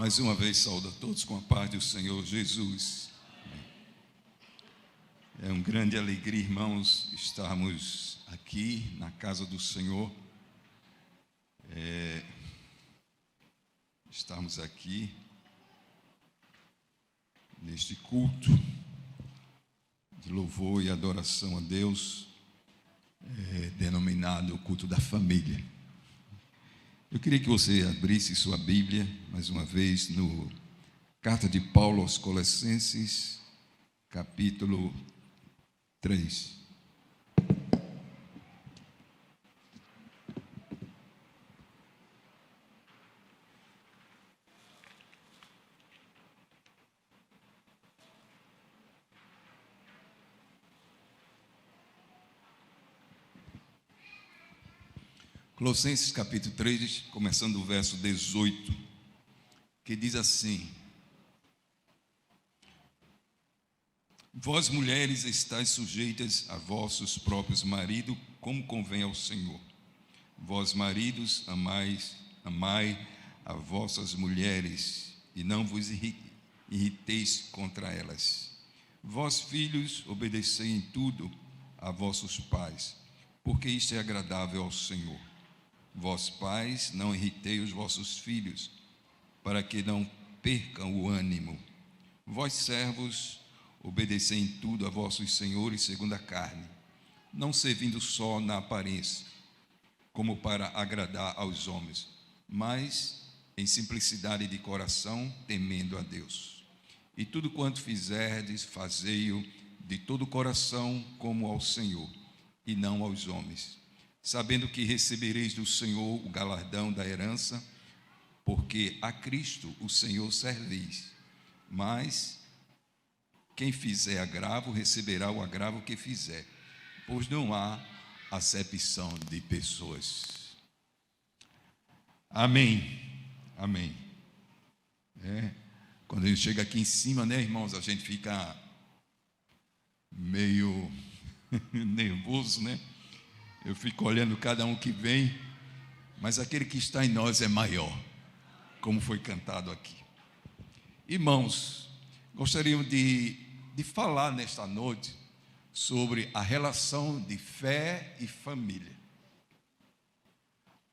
Mais uma vez saúdo a todos com a paz do Senhor Jesus. É uma grande alegria, irmãos, estarmos aqui na casa do Senhor. Estamos aqui neste culto de louvor e adoração a Deus, denominado o culto da família. Eu queria que você abrisse sua Bíblia, mais uma vez, no Carta de Paulo aos Colossenses, capítulo 3. Colossenses capítulo 3, começando o verso 18, que diz assim: Vós, mulheres, estáis sujeitas a vossos próprios maridos, como convém ao Senhor. Vós, maridos, amai a vossas mulheres, e não vos irriteis contra elas. Vós, filhos, obedecei em tudo a vossos pais, porque isto é agradável ao Senhor. Vós, pais, não irritei os vossos filhos, para que não percam o ânimo. Vós, servos, obedecei em tudo a vossos senhores segundo a carne, não servindo só na aparência, como para agradar aos homens, mas em simplicidade de coração, temendo a Deus. E tudo quanto fizerdes, fazei-o de todo o coração, como ao Senhor, e não aos homens, sabendo que recebereis do Senhor o galardão da herança, porque a Cristo o Senhor servis. Mas quem fizer agravo, receberá o agravo que fizer, pois não há acepção de pessoas. Amém. Amém. Quando a gente chega aqui em cima, né, irmãos, a gente fica meio nervoso, né? Eu fico olhando cada um que vem, mas aquele que está em nós é maior, como foi cantado aqui. Irmãos, gostaríamos de falar nesta noite sobre a relação de fé e família.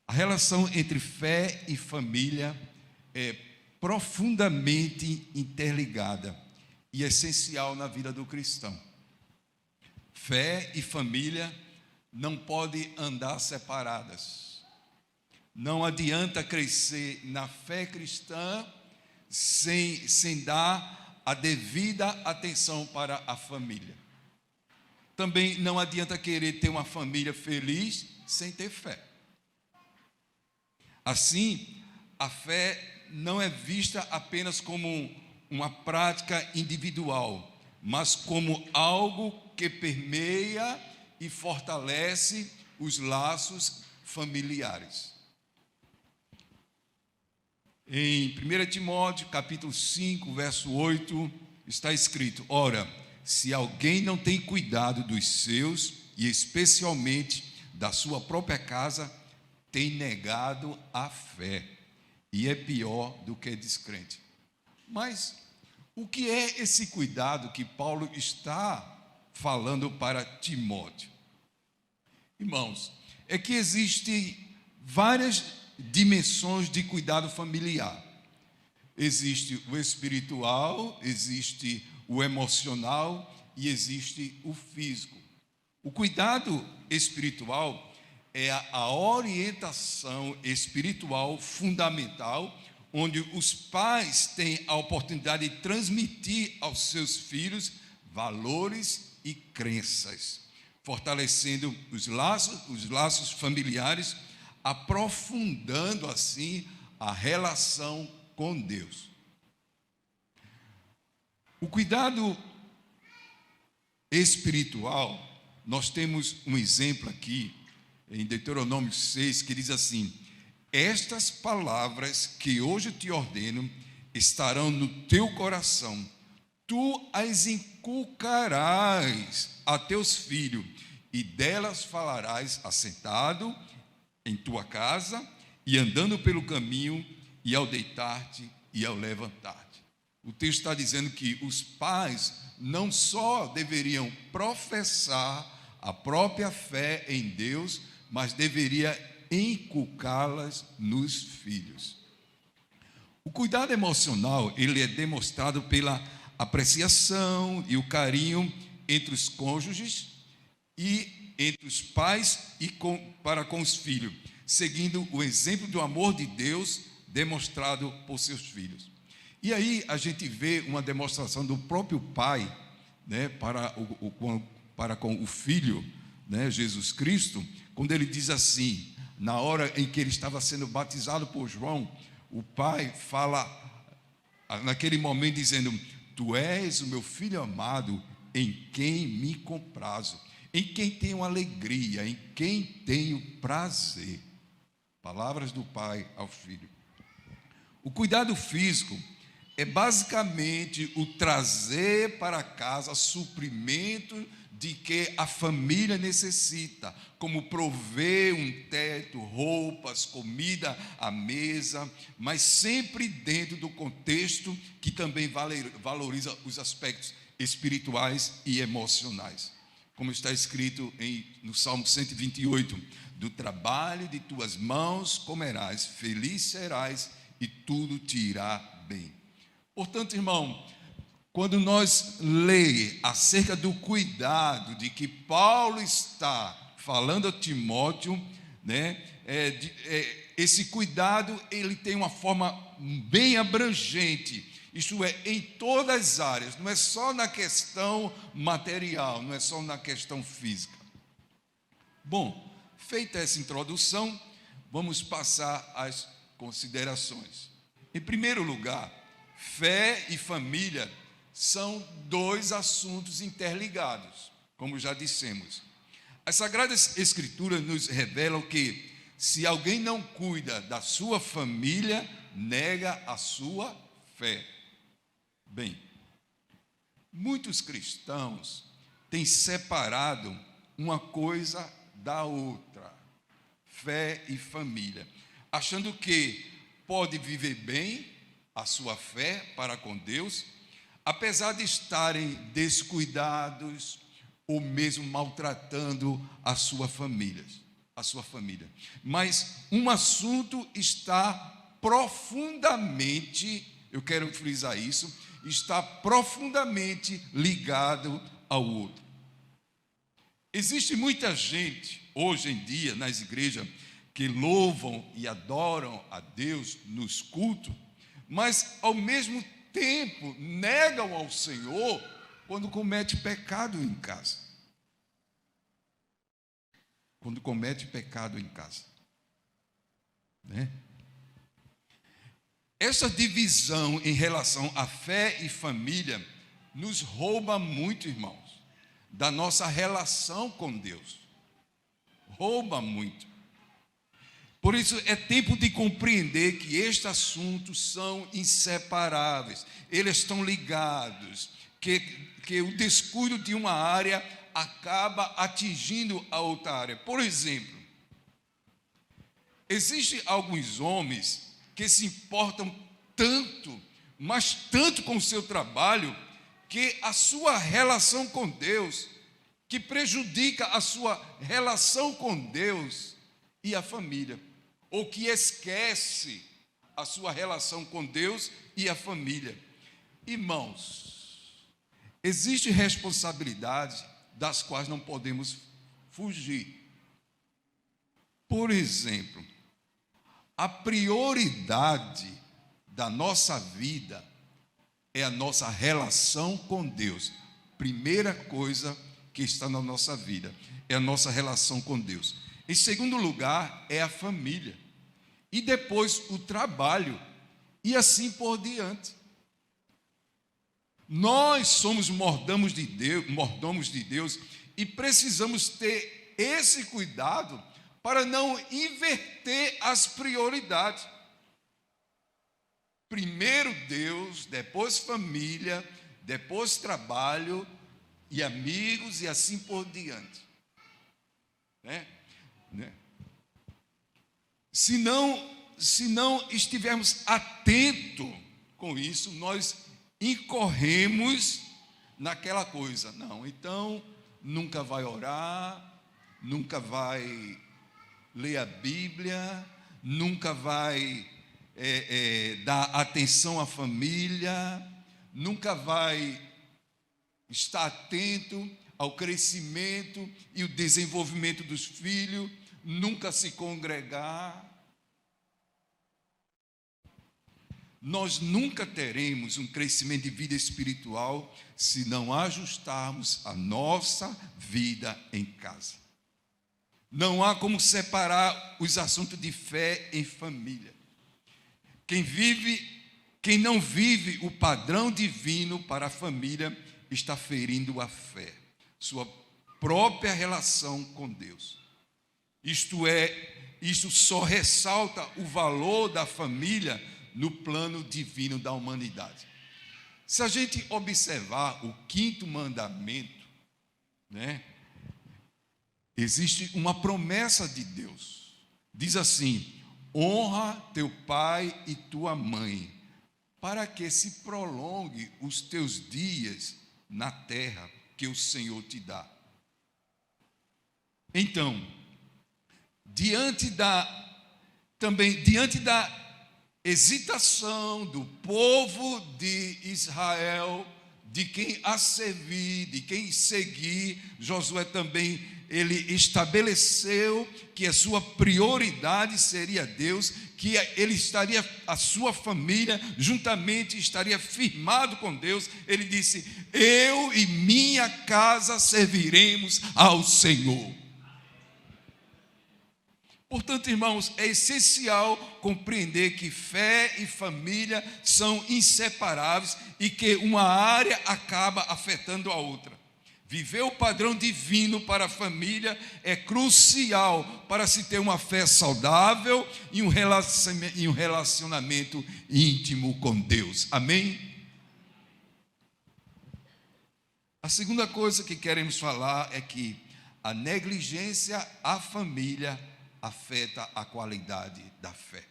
A relação entre fé e família é profundamente interligada e essencial na vida do cristão. Fé e família não podem andar separadas. Não adianta crescer na fé cristã sem dar a devida atenção para a família. Também não adianta querer ter uma família feliz sem ter fé. Assim, a fé não é vista apenas como uma prática individual, mas como algo que permeia e fortalece os laços familiares. Em 1 Timóteo, capítulo 5, verso 8, está escrito: Ora, se alguém não tem cuidado dos seus, e especialmente da sua própria casa, tem negado a fé, e é pior do que descrente. Mas o que é esse cuidado que Paulo está falando para Timóteo? Irmãos, é que existem várias dimensões de cuidado familiar. Existe o espiritual, existe o emocional e existe o físico. O cuidado espiritual é a orientação espiritual fundamental, onde os pais têm a oportunidade de transmitir aos seus filhos valores e crenças, fortalecendo os laços familiares, aprofundando assim a relação com Deus. O cuidado espiritual, nós temos um exemplo aqui em Deuteronômio 6, que diz assim: Estas palavras que hoje te ordeno estarão no teu coração, tu as inculcarás a teus filhos, e delas falarás assentado em tua casa, e andando pelo caminho, e ao deitar-te e ao levantar-te. O texto está dizendo que os pais não só deveriam professar a própria fé em Deus, mas deveria inculcá-las nos filhos. O cuidado emocional, ele é demonstrado pela apreciação e o carinho entre os cônjuges e entre os pais e para com os filhos, seguindo o exemplo do amor de Deus demonstrado por seus filhos. E aí a gente vê uma demonstração do próprio pai, né, para com o filho, né, Jesus Cristo, quando ele diz assim, na hora em que ele estava sendo batizado por João, o pai fala naquele momento dizendo: tu és o meu filho amado, em quem me comprazo, em quem tenho alegria, em quem tenho prazer. Palavras do pai ao filho. O cuidado físico é basicamente o trazer para casa suprimento de que a família necessita, como prover um teto, roupas, comida à mesa, mas sempre dentro do contexto que também valoriza os aspectos espirituais e emocionais. Como está escrito no Salmo 128, do trabalho de tuas mãos comerás, feliz serás e tudo te irá bem. Portanto, irmão, quando nós lemos acerca do cuidado de que Paulo está falando a Timóteo, né, esse cuidado ele tem uma forma bem abrangente, isto é, em todas as áreas, não é só na questão material, não é só na questão física. Bom, feita essa introdução, vamos passar às considerações. Em primeiro lugar, fé e família são dois assuntos interligados, como já dissemos. As Sagradas Escrituras nos revelam que, se alguém não cuida da sua família, nega a sua fé. Bem, muitos cristãos têm separado uma coisa da outra, fé e família, achando que pode viver bem a sua fé para com Deus, apesar de estarem descuidados ou mesmo maltratando a sua família. Mas um assunto está profundamente, eu quero frisar isso, está profundamente ligado ao outro. Existe muita gente hoje em dia nas igrejas que louvam e adoram a Deus nos cultos, mas ao mesmo tempo negam ao Senhor quando comete pecado em casa. Quando comete pecado em casa, né? Essa divisão em relação à fé e família nos rouba muito, irmãos, da nossa relação com Deus. Rouba muito. Por isso é tempo de compreender que estes assuntos são inseparáveis, eles estão ligados, que o descuido de uma área acaba atingindo a outra área. Por exemplo, existem alguns homens que se importam tanto, mas tanto com o seu trabalho, que a sua relação com Deus, que prejudica a sua relação com Deus e a família, ou que esquece a sua relação com Deus e a família. Irmãos, existem responsabilidades das quais não podemos fugir. Por exemplo, a prioridade da nossa vida é a nossa relação com Deus. Primeira coisa que está na nossa vida é a nossa relação com Deus. Em segundo lugar, é a família. E depois o trabalho. E assim por diante. Nós somos mordomos de Deus e precisamos ter esse cuidado para não inverter as prioridades. Primeiro Deus, depois família, depois trabalho e amigos e assim por diante. Né? Se não estivermos atentos com isso, nós incorremos naquela coisa. Não, então nunca vai orar, nunca vai ler a Bíblia, nunca vai dar atenção à família, nunca vai estar atento ao crescimento e o desenvolvimento dos filhos, nunca se congregar. Nós nunca teremos um crescimento de vida espiritual se não ajustarmos a nossa vida em casa. Não há como separar os assuntos de fé em família. Quem não vive o padrão divino para a família está ferindo a fé, sua própria relação com Deus. Isto só ressalta o valor da família no plano divino da humanidade. Se a gente observar o 5º mandamento, existe uma promessa de Deus. Diz assim: honra teu pai e tua mãe, para que se prolongue os teus dias na terra que o Senhor te dá. Então, diante da hesitação do povo de Israel, de quem a servir, de quem seguir, Josué também, ele estabeleceu que a sua prioridade seria Deus, que ele estaria, a sua família, juntamente estaria firmado com Deus. Ele disse: eu e minha casa serviremos ao Senhor. Portanto, irmãos, é essencial compreender que fé e família são inseparáveis e que uma área acaba afetando a outra. Viver o padrão divino para a família é crucial para se ter uma fé saudável e um relacionamento íntimo com Deus. Amém? A segunda coisa que queremos falar é que a negligência à família afeta a qualidade da fé.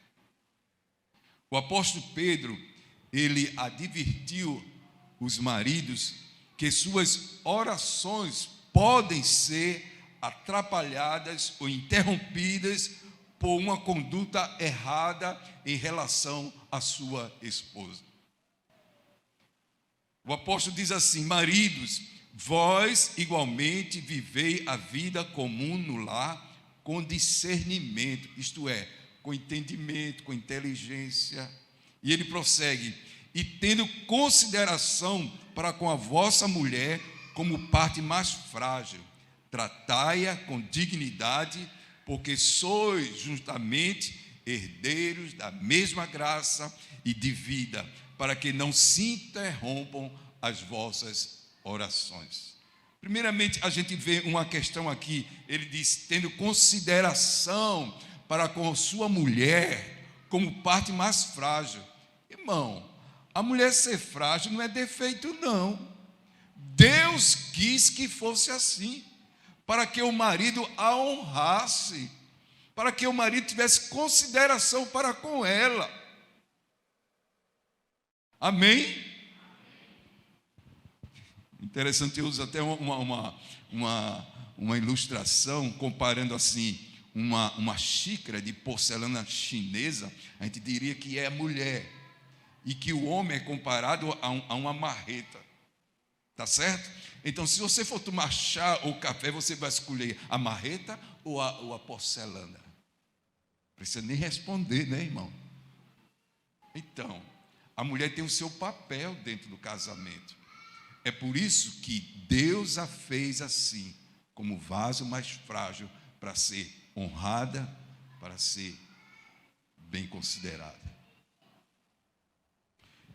O apóstolo Pedro, ele advertiu os maridos que suas orações podem ser atrapalhadas ou interrompidas por uma conduta errada em relação à sua esposa. O apóstolo diz assim: maridos, vós igualmente vivei a vida comum no lar com discernimento, isto é, com entendimento, com inteligência. E ele prossegue: e tendo consideração para com a vossa mulher como parte mais frágil, tratai-a com dignidade, porque sois juntamente herdeiros da mesma graça e de vida, para que não se interrompam as vossas orações. Primeiramente, a gente vê uma questão aqui. Ele diz: tendo consideração para com sua mulher como parte mais frágil. Irmão, a mulher ser frágil não é defeito, não. Deus quis que fosse assim, para que o marido a honrasse, para que o marido tivesse consideração para com ela. Amém? Interessante, eu uso até uma ilustração comparando assim, uma xícara de porcelana chinesa. A gente diria que é a mulher, e que o homem é comparado a uma marreta, tá certo? Então, se você for tomar chá ou café, você vai escolher a marreta ou a porcelana? Não precisa nem responder, né, irmão? Então, a mulher tem o seu papel dentro do casamento. É por isso que Deus a fez assim, como vaso mais frágil, para ser honrada, para ser bem considerada.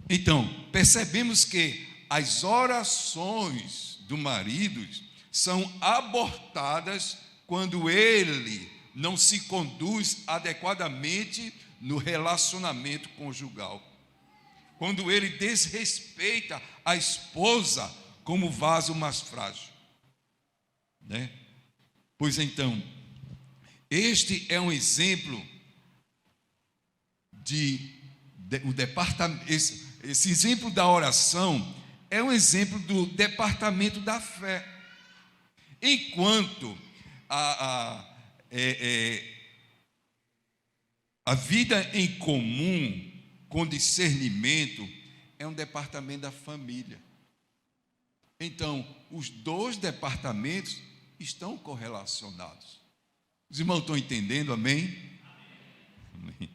Então, percebemos que as orações do marido são abortadas quando ele não se conduz adequadamente no relacionamento conjugal. Quando ele desrespeita a esposa como vaso mais frágil, né? Pois então, este é um exemplo esse exemplo da oração é um exemplo do departamento da fé. Enquanto a vida em comum, com discernimento, é um departamento da família. Então, os dois departamentos estão correlacionados. Os irmãos estão entendendo, amém? Amém.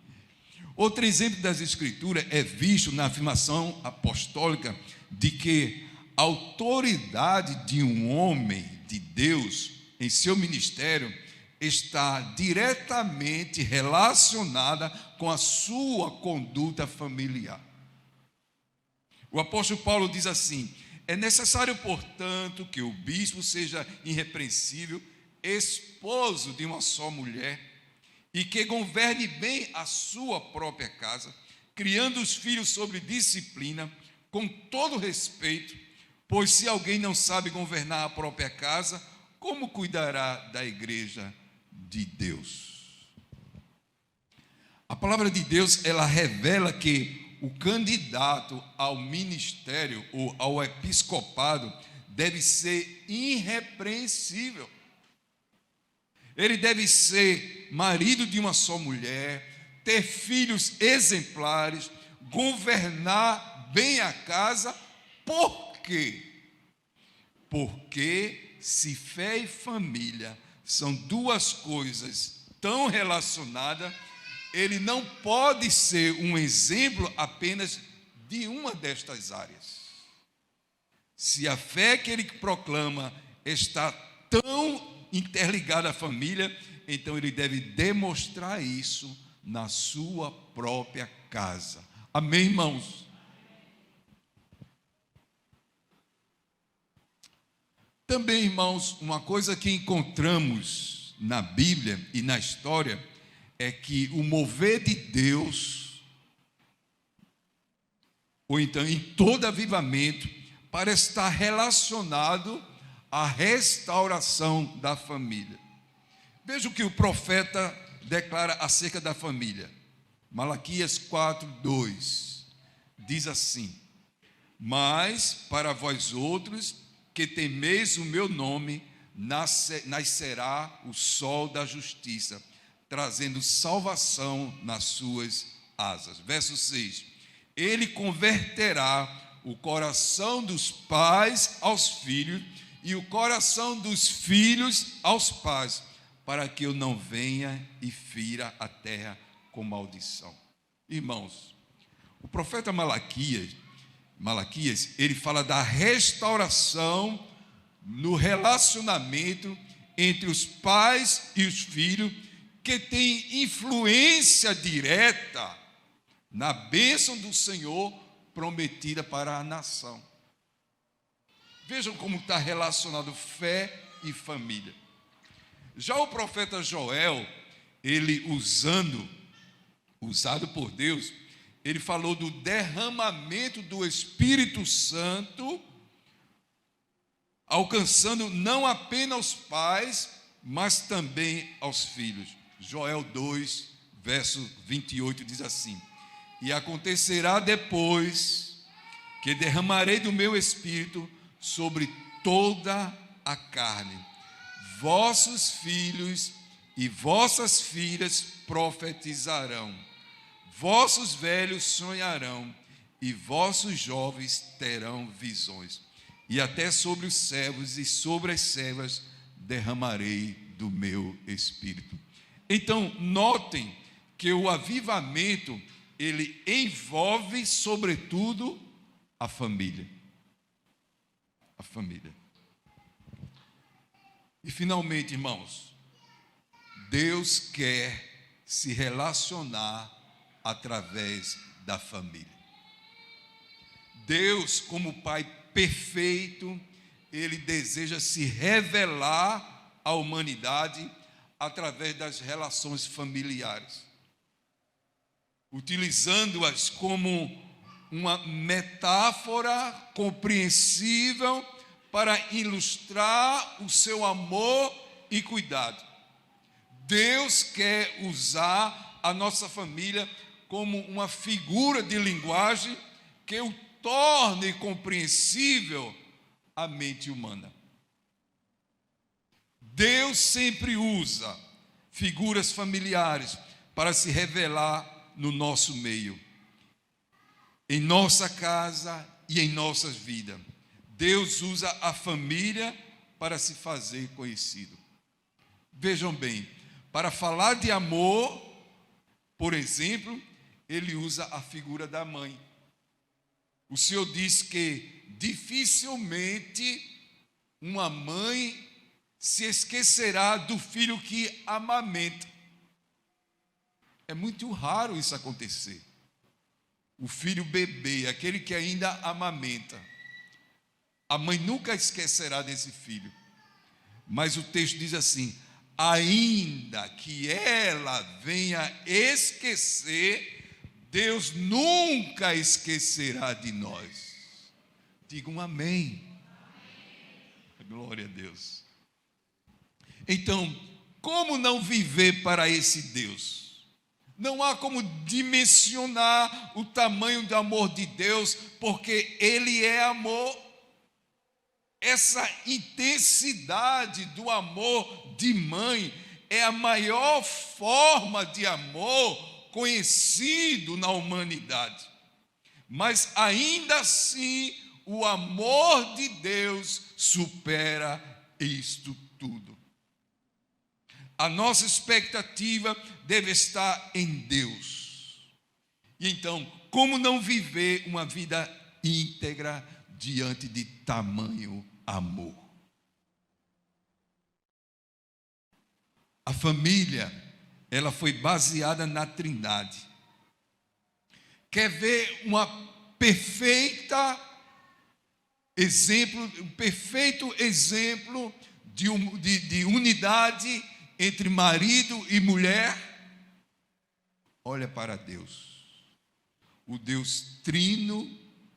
Outro exemplo das Escrituras é visto na afirmação apostólica de que a autoridade de um homem de Deus em seu ministério está diretamente relacionada com a sua conduta familiar. O apóstolo Paulo diz assim: é necessário, portanto, que o bispo seja irrepreensível, esposo de uma só mulher, e que governe bem a sua própria casa, criando os filhos sob disciplina, com todo respeito, pois se alguém não sabe governar a própria casa, como cuidará da igreja de Deus? A palavra de Deus, ela revela que o candidato ao ministério ou ao episcopado deve ser irrepreensível. Ele deve ser marido de uma só mulher, ter filhos exemplares, governar bem a casa. Por quê? Porque se fé e família são duas coisas tão relacionadas, ele não pode ser um exemplo apenas de uma destas áreas. Se a fé que ele proclama está tão interligada à família, então ele deve demonstrar isso na sua própria casa. Amém, irmãos? Também, irmãos, uma coisa que encontramos na Bíblia e na história é que o mover de Deus, ou então em todo avivamento, parece estar relacionado à restauração da família. Veja o que o profeta declara acerca da família. Malaquias 4:2 diz assim: mas para vós outros que temeis o meu nome, nascerá o sol da justiça, trazendo salvação nas suas asas. Verso 6: ele converterá o coração dos pais aos filhos e o coração dos filhos aos pais, para que eu não venha e fira a terra com maldição. Irmãos, o profeta Malaquias, ele fala da restauração no relacionamento entre os pais e os filhos, que tem influência direta na bênção do Senhor prometida para a nação. Vejam como está relacionado fé e família. Já o profeta Joel, ele usado por Deus, ele falou do derramamento do Espírito Santo, alcançando não apenas os pais, mas também aos filhos. Joel 2, verso 28 diz assim: e acontecerá depois que derramarei do meu Espírito sobre toda a carne. Vossos filhos e vossas filhas profetizarão, vossos velhos sonharão e vossos jovens terão visões. E até sobre os servos e sobre as servas derramarei do meu Espírito. Então, notem que o avivamento, ele envolve, sobretudo, a família. A família. E, finalmente, irmãos, Deus quer se relacionar através da família. Deus, como Pai perfeito, ele deseja se revelar à humanidade através das relações familiares, utilizando-as como uma metáfora compreensível para ilustrar o seu amor e cuidado. Deus quer usar a nossa família como uma figura de linguagem que o torne compreensível à mente humana. Deus sempre usa figuras familiares para se revelar no nosso meio, em nossa casa e em nossas vidas. Deus usa a família para se fazer conhecido. Vejam bem, para falar de amor, por exemplo, ele usa a figura da mãe. O Senhor diz que dificilmente uma mãe se esquecerá do filho que amamenta. É muito raro isso acontecer. O filho bebê, aquele que ainda amamenta, a mãe nunca esquecerá desse filho. Mas o texto diz assim: ainda que ela venha esquecer, Deus nunca esquecerá de nós. Diga um amém. Glória a Deus. Então, como não viver para esse Deus? Não há como dimensionar o tamanho do amor de Deus, porque Ele é amor. Essa intensidade do amor de mãe é a maior forma de amor conhecido na humanidade. Mas ainda assim, o amor de Deus supera isto tudo. A nossa expectativa deve estar em Deus. E então, como não viver uma vida íntegra diante de tamanho amor? A família, ela foi baseada na Trindade. Quer ver um perfeito exemplo de unidade entre marido e mulher? Olha para Deus, o Deus trino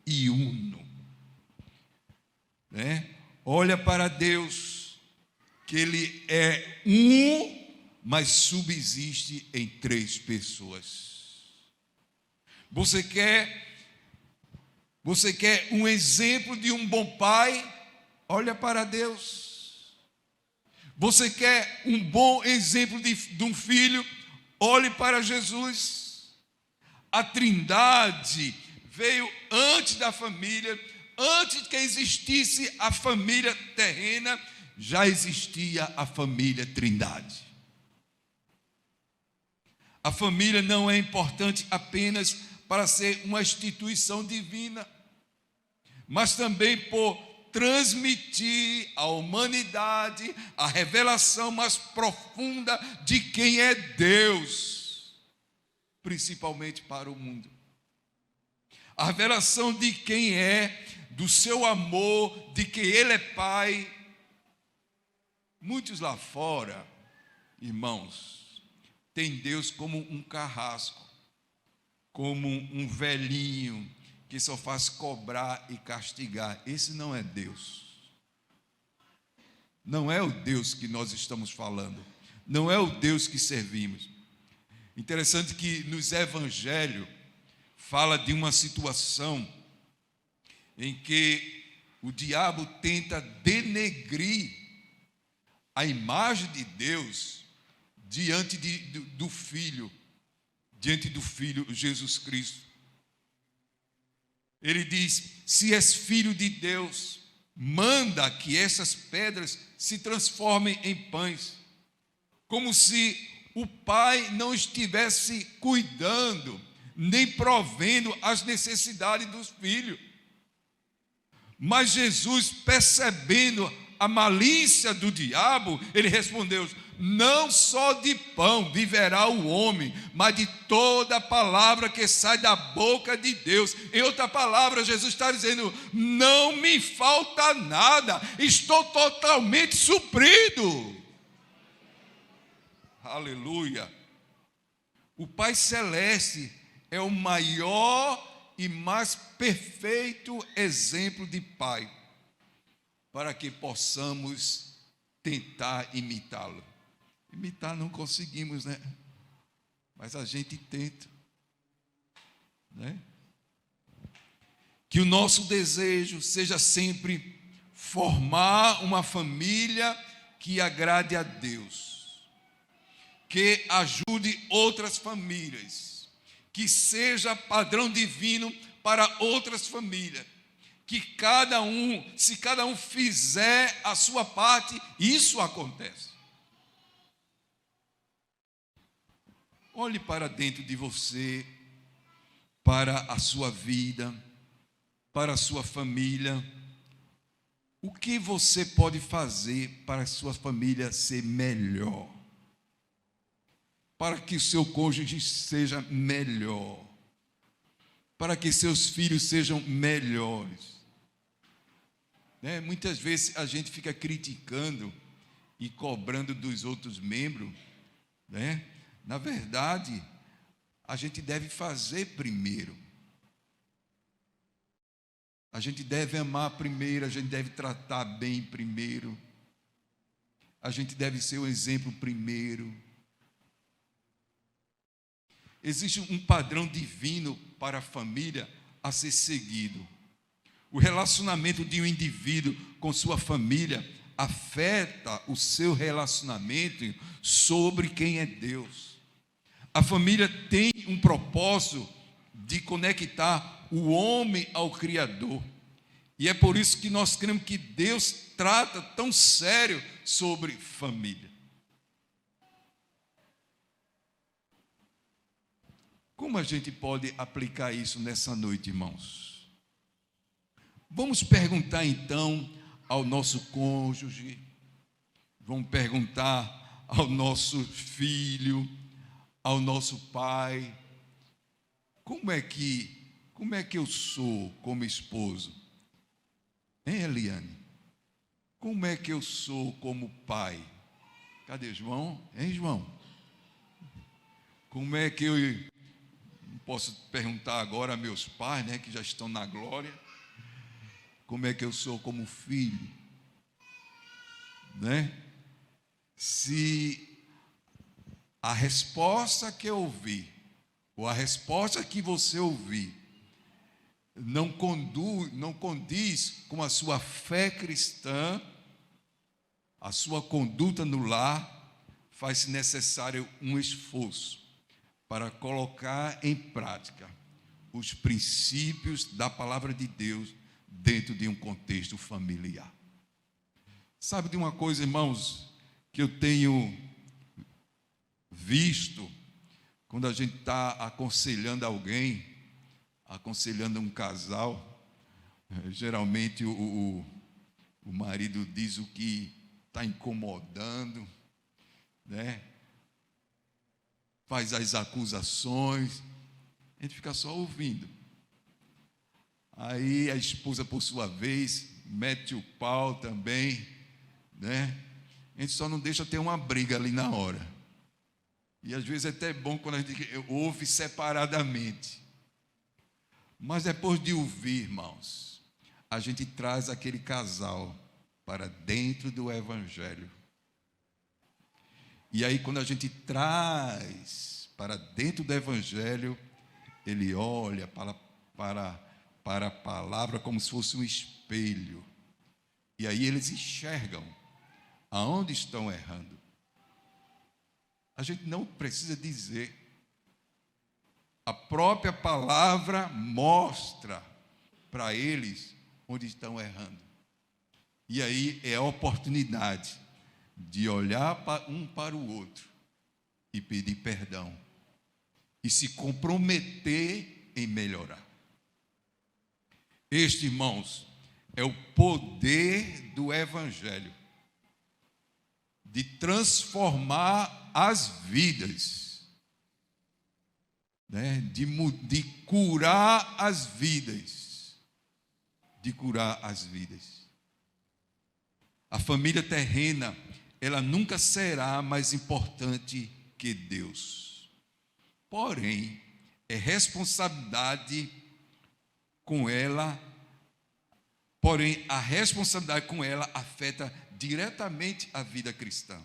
e uno, né? Olha para Deus, que Ele é um, mas subsiste em três pessoas. Você quer um exemplo de um bom pai? Olha para Deus. Você quer um bom exemplo de um filho? Olhe para Jesus. A Trindade veio antes da família, antes que existisse a família terrena, já existia a família Trindade. A família não é importante apenas para ser uma instituição divina, mas também por transmitir à humanidade a revelação mais profunda de quem é Deus, principalmente para o mundo. A revelação de quem é, do seu amor, de que Ele é Pai. Muitos lá fora, irmãos, têm Deus como um carrasco, como um velhinho que só faz cobrar e castigar. Esse não é Deus. Não é o Deus que nós estamos falando. Não é o Deus que servimos. Interessante que nos evangelhos fala de uma situação em que o diabo tenta denegrir a imagem de Deus diante do Filho Jesus Cristo. Ele diz: se és filho de Deus, manda que essas pedras se transformem em pães. Como se o pai não estivesse cuidando, nem provendo as necessidades dos filhos. Mas Jesus, percebendo a malícia do diabo, ele respondeu: não só de pão viverá o homem, mas de toda palavra que sai da boca de Deus. Em outra palavra, Jesus está dizendo: não me falta nada, estou totalmente suprido. Aleluia. O Pai Celeste é o maior e mais perfeito exemplo de pai, para que possamos tentar imitá-lo. Imitar não conseguimos, né? Mas a gente tenta, né? Que o nosso desejo seja sempre formar uma família que agrade a Deus, que ajude outras famílias, que seja padrão divino para outras famílias, que se cada um fizer a sua parte, isso acontece. Olhe para dentro de você, para a sua vida, para a sua família. O que você pode fazer para a sua família ser melhor? Para que o seu cônjuge seja melhor? Para que seus filhos sejam melhores? Muitas vezes a gente fica criticando e cobrando dos outros membros, Na verdade, a gente deve fazer primeiro. A gente deve amar primeiro, a gente deve tratar bem primeiro. A gente deve ser o exemplo primeiro. Existe um padrão divino para a família a ser seguido. O relacionamento de um indivíduo com sua família afeta o seu relacionamento sobre quem é Deus. A família tem um propósito de conectar o homem ao Criador. E é por isso que nós cremos que Deus trata tão sério sobre família. Como a gente pode aplicar isso nessa noite, irmãos? Vamos perguntar então ao nosso cônjuge, vamos perguntar ao nosso filho, ao nosso pai, como é que eu sou como esposo? Hein, Eliane? Como é que eu sou como pai? Cadê João? Hein, João? Como é que eu... Não posso perguntar agora a meus pais, que já estão na glória. Como é que eu sou como filho? Se a resposta que eu ouvi, ou a resposta que você ouvir, não condiz com a sua fé cristã, a sua conduta no lar, faz-se necessário um esforço para colocar em prática os princípios da palavra de Deus dentro de um contexto familiar. Sabe de uma coisa, irmãos, que eu tenho visto quando a gente está aconselhando alguém, aconselhando um casal, geralmente o marido diz o que está incomodando, faz as acusações, a gente fica só ouvindo. Aí a esposa, por sua vez, mete o pau também, A gente só não deixa ter uma briga ali na hora. E às vezes é até bom quando a gente ouve separadamente. Mas depois de ouvir, irmãos, a gente traz aquele casal para dentro do Evangelho. E aí, quando a gente traz para dentro do Evangelho, ele olha para a palavra como se fosse um espelho. E aí eles enxergam aonde estão errando. A gente não precisa dizer. A própria palavra mostra para eles onde estão errando. E aí é a oportunidade de olhar um para o outro e pedir perdão e se comprometer em melhorar. Este, irmãos, é o poder do Evangelho de transformar as vidas, de curar as vidas, A família terrena, ela nunca será mais importante que Deus. Porém, é responsabilidade com ela, a responsabilidade com ela afeta diretamente a vida cristã.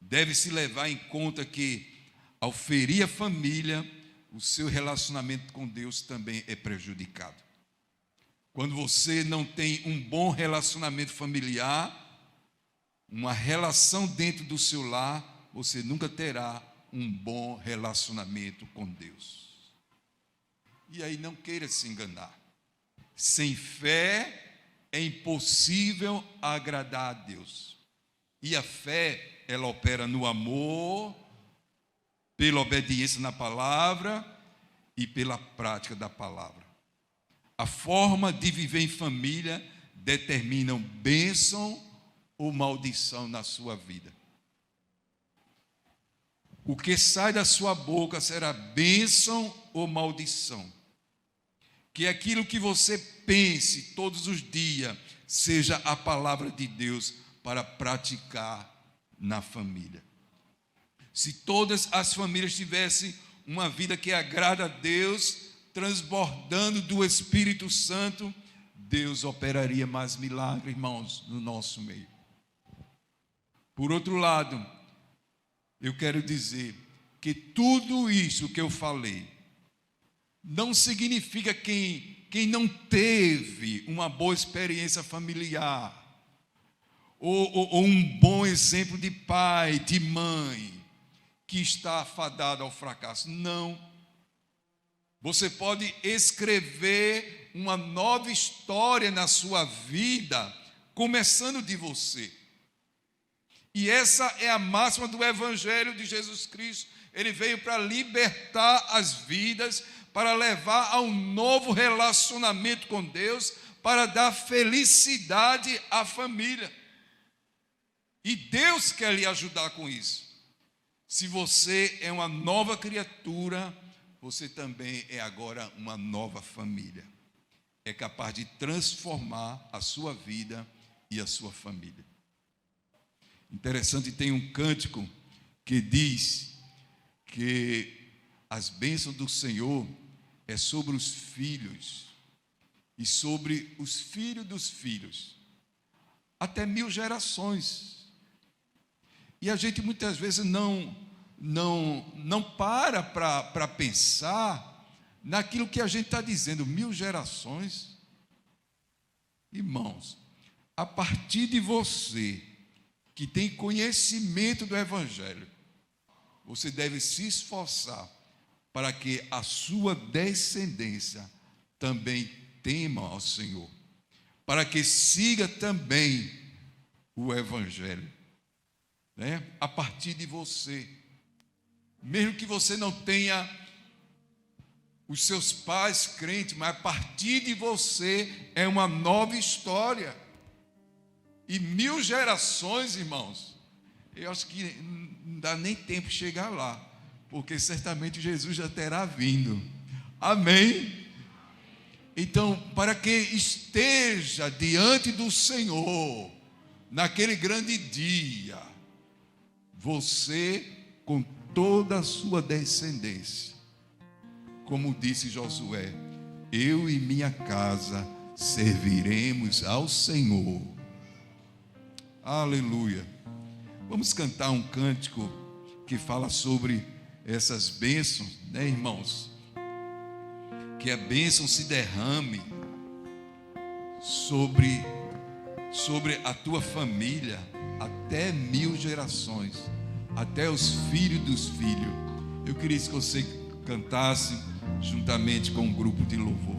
Deve-se levar em conta que, ao ferir a família, o seu relacionamento com Deus também é prejudicado. Quando você não tem um bom relacionamento familiar, uma relação dentro do seu lar, você nunca terá um bom relacionamento com Deus. E aí não queira se enganar. Sem fé é impossível agradar a Deus. E a fé, ela opera no amor, pela obediência na palavra e pela prática da palavra. A forma de viver em família determina bênção ou maldição na sua vida. O que sai da sua boca será bênção ou maldição. Que aquilo que você pense todos os dias seja a palavra de Deus para praticar na família. Se todas as famílias tivessem uma vida que agrada a Deus, transbordando do Espírito Santo, Deus operaria mais milagres, irmãos, no nosso meio. Por outro lado, eu quero dizer que tudo isso que eu falei não significa quem não teve uma boa experiência familiar ou um bom exemplo de pai, de mãe, que está afadado ao fracasso. Não. Você pode escrever uma nova história na sua vida, começando de você. E essa é a máxima do Evangelho de Jesus Cristo. Ele veio para libertar as vidas, para levar a um novo relacionamento com Deus, para dar felicidade à família. E Deus quer lhe ajudar com isso. Se você é uma nova criatura, você também é agora uma nova família. É capaz de transformar a sua vida e a sua família. Interessante, tem um cântico que diz que as bênçãos do Senhor é sobre os filhos e sobre os filhos dos filhos, até 1000 gerações. E a gente muitas vezes não para pensar naquilo que a gente está dizendo, 1000 gerações. Irmãos, a partir de você, que tem conhecimento do Evangelho, você deve se esforçar para que a sua descendência também tema ao Senhor, para que siga também o Evangelho, né? A partir de você, mesmo que você não tenha os seus pais crentes, mas a partir de você é uma nova história. E 1000 gerações, irmãos, eu acho que não dá nem tempo de chegar lá, porque certamente Jesus já terá vindo. Amém? Então, para que esteja diante do Senhor, naquele grande dia, você com toda a sua descendência, como disse Josué, eu e minha casa serviremos ao Senhor. Aleluia. Vamos cantar um cântico que fala sobre essas bênçãos, né, irmãos? Que a bênção se derrame sobre a tua família, até 1000 gerações, até os filhos dos filhos. Eu queria que você cantasse juntamente com um grupo de louvor.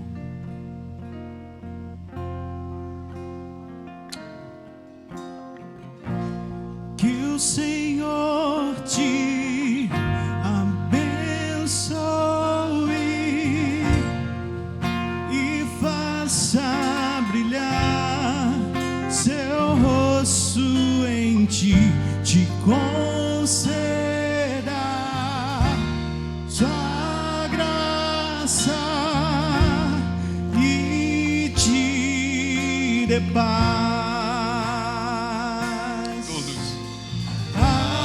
Que o Senhor te abençoe e faça brilhar seu rosto em ti, te conceda sua graça e te dê paz. Amém.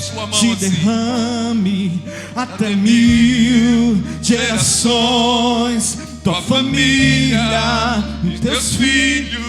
sua mão se assim. derrame até 1000 gerações. Tua família e teus filhos,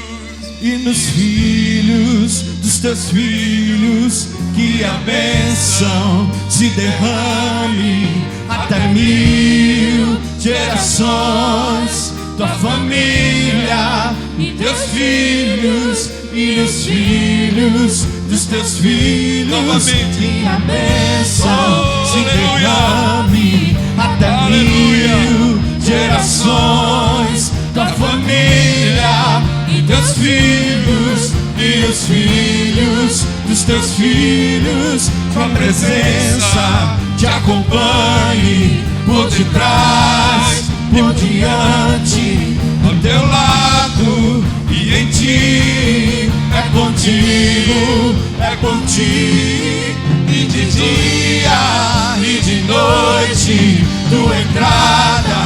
e nos filhos dos teus filhos, que a bênção se derrame até 1000 gerações. Tua família e teus filhos, e os filhos dos teus filhos, novamente, que a bênção se aleluia, derrame até aleluia, 1000 gerações. Tua família e teus filhos, e os filhos dos teus filhos, tua presença te acompanhe por detrás, por diante, ao teu lado e em ti. É contigo, é contigo, e de dia e de noite, tua entrada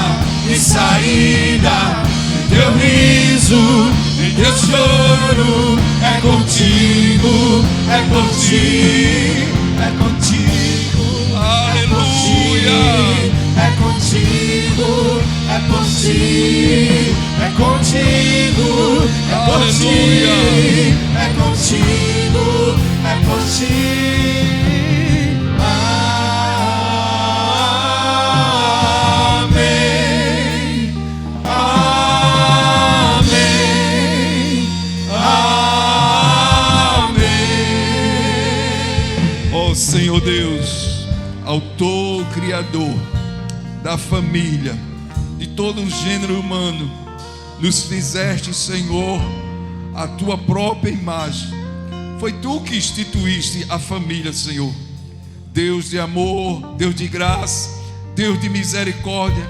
e saída, teu riso e teu choro. É contigo, é contigo, é contigo, aleluia, é contigo, é contigo, é contigo, é aleluia, contigo, é contigo, é contigo. Amém, amém, amém. ó Senhor Deus, autor, criador da família, de todo o gênero humano, nos fizeste, Senhor, a tua própria imagem. Foi tu que instituíste a família, Senhor. Deus de amor, Deus de graça, Deus de misericórdia.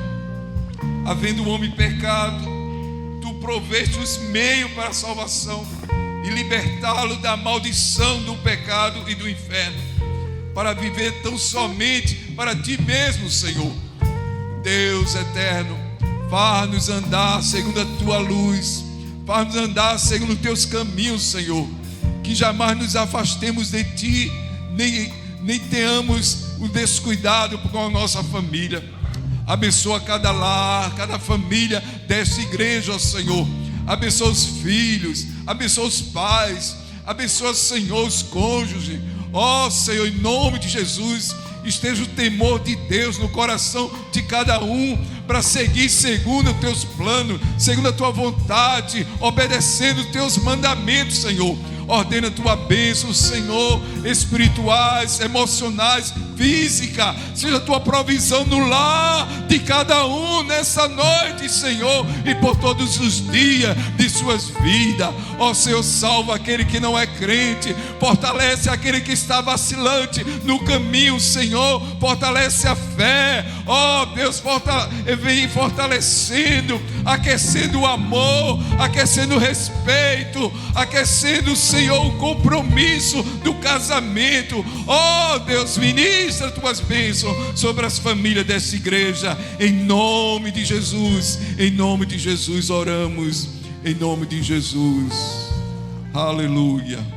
Havendo o homem pecado, tu proveste os meios para a salvação e libertá-lo da maldição do pecado e do inferno, para viver tão somente para ti mesmo, Senhor. Deus eterno, faz-nos andar segundo a tua luz, faz-nos andar segundo os teus caminhos, Senhor. Que jamais nos afastemos de ti, nem tenhamos o descuidado com a nossa família. Abençoa cada lar, cada família desta igreja, ó Senhor. Abençoa os filhos, abençoa os pais, abençoa, Senhor, os cônjuges. Ó Senhor, em nome de Jesus, esteja o temor de Deus no coração de cada um, para seguir segundo os teus planos, segundo a tua vontade, obedecendo os teus mandamentos, Senhor. Ordena a tua bênção, Senhor, espirituais, emocionais, física. Seja a tua provisão no lar de cada um nessa noite, Senhor, e por todos os dias de suas vidas. Ó Senhor, salva aquele que não é crente, fortalece aquele que está vacilante no caminho, Senhor, fortalece a fé. Ó Deus, vem fortalecendo, aquecendo o amor, aquecendo o respeito, aquecendo, Senhor, o compromisso do casamento. Ó Deus, ministra tuas bênçãos sobre as famílias dessa igreja, em nome de Jesus. Em nome de Jesus oramos, em nome de Jesus. Aleluia.